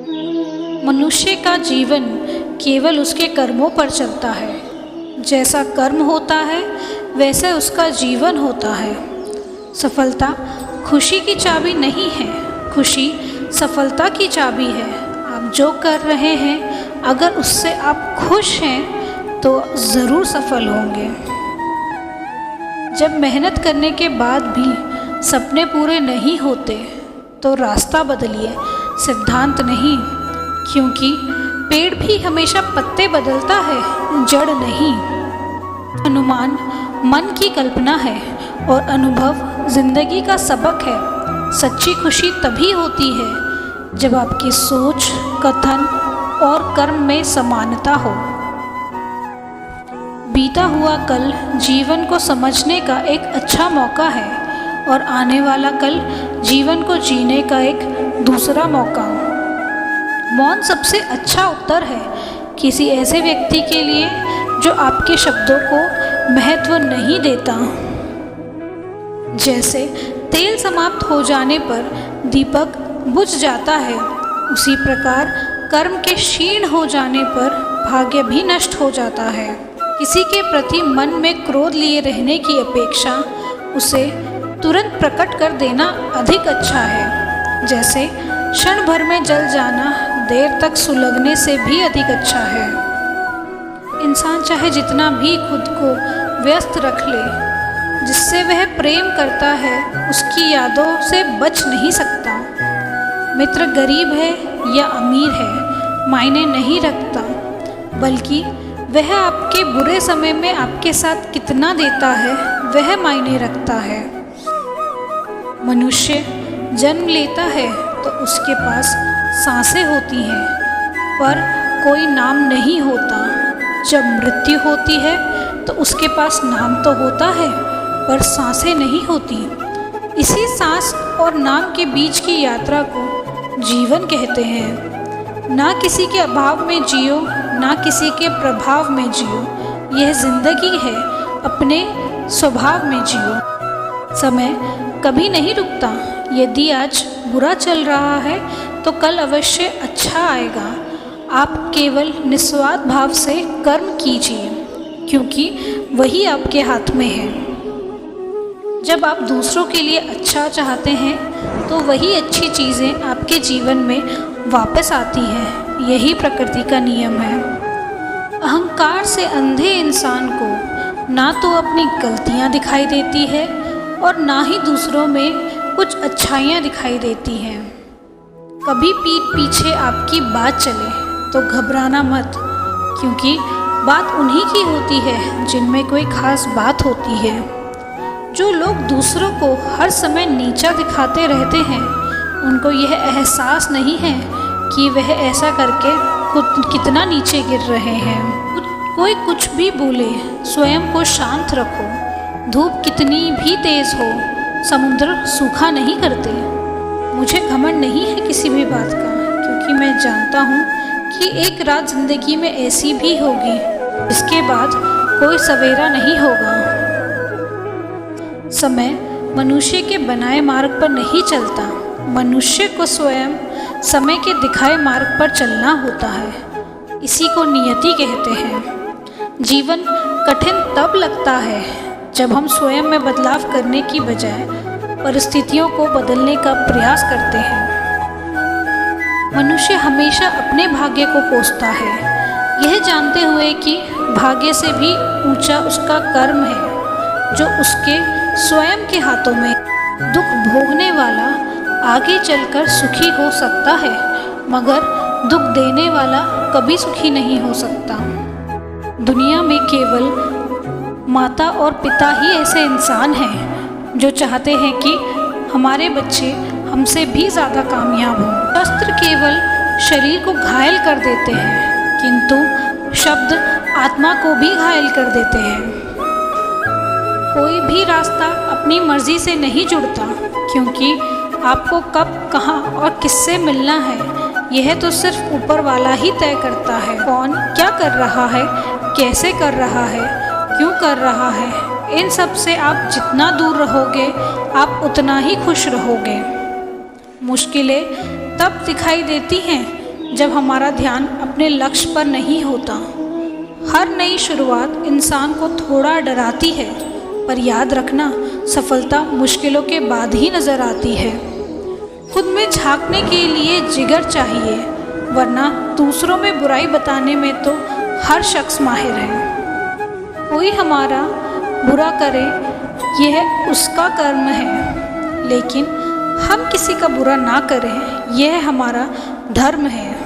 मनुष्य का जीवन केवल उसके कर्मों पर चलता है। जैसा कर्म होता है वैसा उसका जीवन होता है। सफलता खुशी की चाबी नहीं है, खुशी सफलता की चाबी है। आप जो कर रहे हैं अगर उससे आप खुश हैं तो ज़रूर सफल होंगे। जब मेहनत करने के बाद भी सपने पूरे नहीं होते तो रास्ता बदलिए, सिद्धांत नहीं, क्योंकि पेड़ भी हमेशा पत्ते बदलता है, जड़ नहीं। अनुमान मन की कल्पना है और अनुभव जिंदगी का सबक है। सच्ची खुशी तभी होती है जब आपकी सोच, कथन और कर्म में समानता हो। बीता हुआ कल जीवन को समझने का एक अच्छा मौका है और आने वाला कल जीवन को जीने का एक दूसरा मौका। मौन सबसे अच्छा उत्तर है किसी ऐसे व्यक्ति के लिए जो आपके शब्दों को महत्व नहीं देता। जैसे तेल समाप्त हो जाने पर दीपक बुझ जाता है, उसी प्रकार कर्म के क्षीण हो जाने पर भाग्य भी नष्ट हो जाता है। किसी के प्रति मन में क्रोध लिए रहने की अपेक्षा उसे तुरंत प्रकट कर देना अधिक अच्छा है। जैसे क्षण भर में जल जाना देर तक सुलगने से भी अधिक अच्छा है। इंसान चाहे जितना भी खुद को व्यस्त रख ले, जिससे वह प्रेम करता है उसकी यादों से बच नहीं सकता। मित्र गरीब है या अमीर है मायने नहीं रखता, बल्कि वह आपके बुरे समय में आपके साथ कितना देता है वह मायने रखता है। मनुष्य जन्म लेता है तो उसके पास सांसें होती हैं पर कोई नाम नहीं होता। जब मृत्यु होती है तो उसके पास नाम तो होता है पर सांसें नहीं होती। इसी सांस और नाम के बीच की यात्रा को जीवन कहते हैं। ना किसी के अभाव में जियो, ना किसी के प्रभाव में जियो, यह जिंदगी है, अपने स्वभाव में जियो। समय कभी नहीं रुकता, यदि आज बुरा चल रहा है तो कल अवश्य अच्छा आएगा। आप केवल निस्वार्थ भाव से कर्म कीजिए, क्योंकि वही आपके हाथ में है। जब आप दूसरों के लिए अच्छा चाहते हैं तो वही अच्छी चीज़ें आपके जीवन में वापस आती हैं। यही प्रकृति का नियम है। अहंकार से अंधे इंसान को ना तो अपनी गलतियां दिखाई देती है और ना ही दूसरों में कुछ अच्छाइयाँ दिखाई देती हैं। कभी पीठ पीछे आपकी बात चले तो घबराना मत, क्योंकि बात उन्हीं की होती है जिनमें कोई खास बात होती है। जो लोग दूसरों को हर समय नीचा दिखाते रहते हैं, उनको यह एहसास नहीं है कि वह ऐसा करके खुद कितना नीचे गिर रहे हैं। कोई कुछ भी बोले, स्वयं को शांत रखो। धूप कितनी भी तेज हो, समुद्र सूखा नहीं करते। मुझे घमंड नहीं है किसी भी बात का, क्योंकि मैं जानता हूँ कि एक रात जिंदगी में ऐसी भी होगी, इसके बाद कोई सवेरा नहीं होगा। समय मनुष्य के बनाए मार्ग पर नहीं चलता, मनुष्य को स्वयं समय के दिखाए मार्ग पर चलना होता है। इसी को नियति कहते हैं। जीवन कठिन तब लगता है जब हम स्वयं में बदलाव करने की बजाय परिस्थितियों को बदलने का प्रयास करते हैं। मनुष्य हमेशा अपने भाग्य को कोसता है, यह जानते हुए कि भाग्य से भी ऊंचा उसका कर्म है जो उसके स्वयं के हाथों में। दुख भोगने वाला आगे चलकर सुखी हो सकता है, मगर दुख देने वाला कभी सुखी नहीं हो सकता। दुनिया में केवल माता और पिता ही ऐसे इंसान हैं जो चाहते हैं कि हमारे बच्चे हमसे भी ज़्यादा कामयाब हों। शस्त्र केवल शरीर को घायल कर देते हैं, किंतु शब्द आत्मा को भी घायल कर देते हैं। कोई भी रास्ता अपनी मर्जी से नहीं जुड़ता, क्योंकि आपको कब, कहाँ और किससे मिलना है यह तो सिर्फ ऊपर वाला ही तय करता है। कौन क्या कर रहा है, कैसे कर रहा है, क्यों कर रहा है, इन सब से आप जितना दूर रहोगे आप उतना ही खुश रहोगे। मुश्किलें तब दिखाई देती हैं जब हमारा ध्यान अपने लक्ष्य पर नहीं होता। हर नई शुरुआत इंसान को थोड़ा डराती है, पर याद रखना सफलता मुश्किलों के बाद ही नज़र आती है। खुद में झांकने के लिए जिगर चाहिए, वरना दूसरों में बुराई बताने में तो हर शख्स माहिर है। कोई हमारा बुरा करे यह उसका कर्म है, लेकिन हम किसी का बुरा ना करें यह हमारा धर्म है।